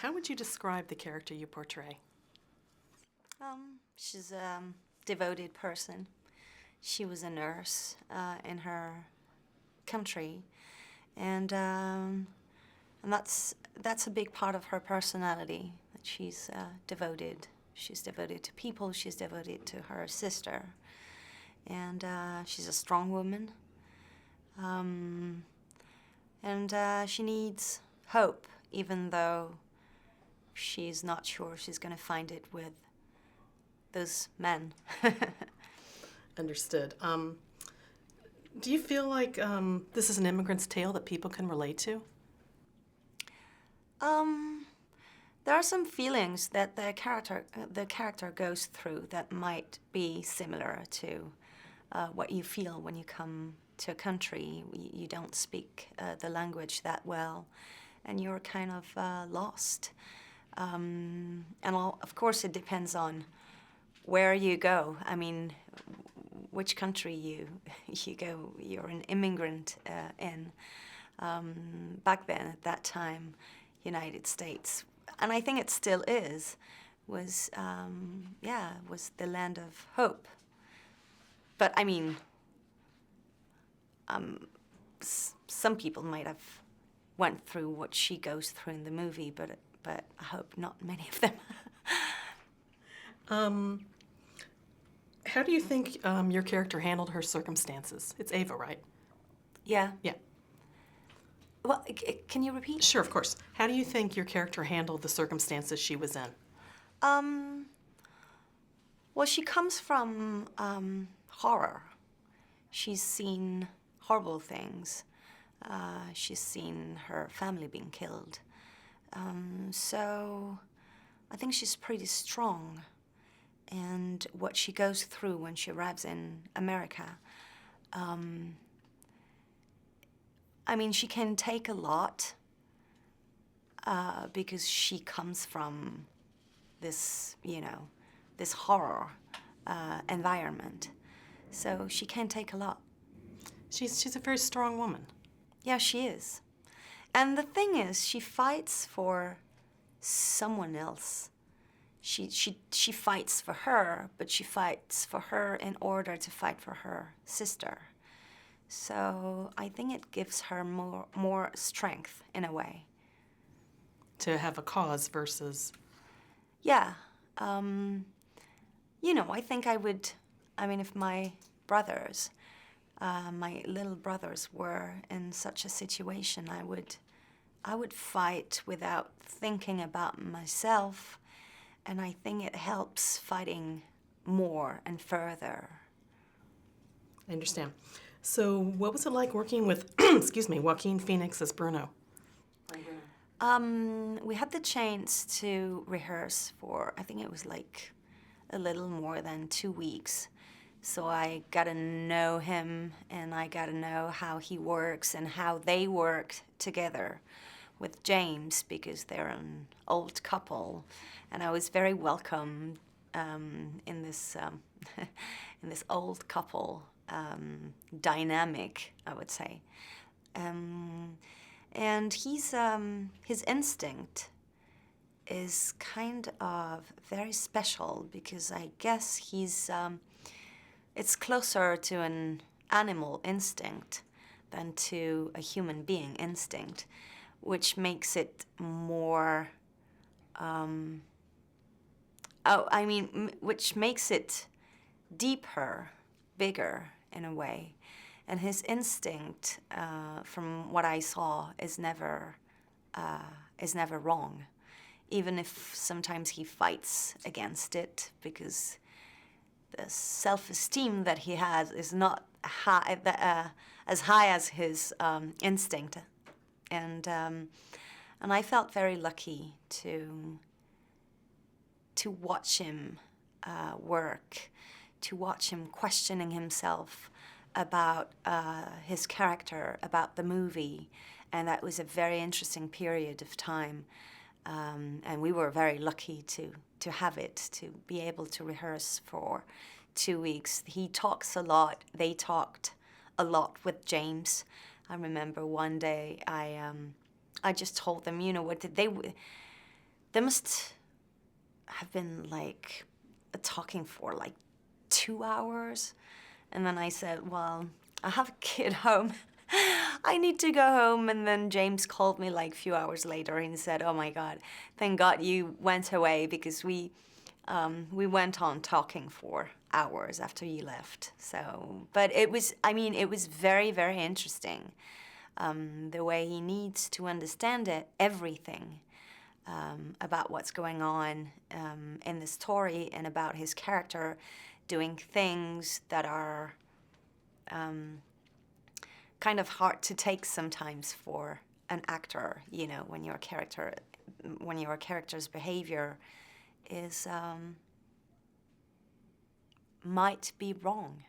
How would you describe the character you portray? She's a devoted person. She was a nurse in her country, and that's a big part of her personality. That she's devoted. She's devoted to people. She's devoted to her sister, and she's a strong woman. And she needs hope, even though she's not sure she's going to find it with those men. Understood. Do you feel like this is an immigrant's tale that people can relate to? There are some feelings that the character goes through that might be similar to what you feel when you come to a country. You don't speak the language that well, and you're kind of lost. Of course, it depends on where you go. I mean, which country you go. You're an immigrant in. Back then, at that time, United States, and I think it still is, was the land of hope. But I mean, some people might have went through what she goes through in the movie, but I hope not many of them. How do you think your character handled her circumstances? It's Ava, right? Yeah. Yeah. Well, can you repeat? Sure, of course. How do you think your character handled the circumstances she was in? Well, she comes from horror. She's seen horrible things. She's seen her family being killed. So I think she's pretty strong. And what she goes through when she arrives in America, I mean, she can take a lot because she comes from this, this horror environment. So she can take a lot. She's a very strong woman. Yeah, she is. And the thing is, she fights for someone else. She fights for her, but she fights for her in order to fight for her sister. So I think it gives her more strength in a way. To have a cause versus... Yeah. I think if my brothers, my little brothers were in such a situation, I would fight without thinking about myself, and I think it helps fighting more and further. I understand. So what was it like working with, excuse me, Joaquin Phoenix as Bruno? We had the chance to rehearse for, I think it was like a little more than 2 weeks. So I got to know him, and I got to know how he works and how they work together with James, because they're an old couple, and I was very welcome in this in this old couple dynamic, I would say. And his instinct is kind of very special, because I guess it's closer to an animal instinct than to a human being instinct, which makes it more, which makes it deeper, bigger in a way. And his instinct, from what I saw, is never wrong, even if sometimes he fights against it, because the self-esteem that he has is not high, as high as his instinct, and I felt very lucky to watch him work, to watch him questioning himself about his character, about the movie, and that was a very interesting period of time, and we were very lucky to have it, to be able to rehearse for 2 weeks. He talks a lot. They talked a lot with James. I remember one day I just told them, they must have been like talking for like 2 hours. And then I said, well, I have a kid home. I need to go home. And then James called me like a few hours later and said, oh my God, thank God you went away, because we went on talking for hours after you left. So, but it was, I mean, it was very, very interesting. The way he needs to understand everything about what's going on in the story, and about his character doing things that are kind of hard to take sometimes for an actor, you know, when your character's behavior is might be wrong.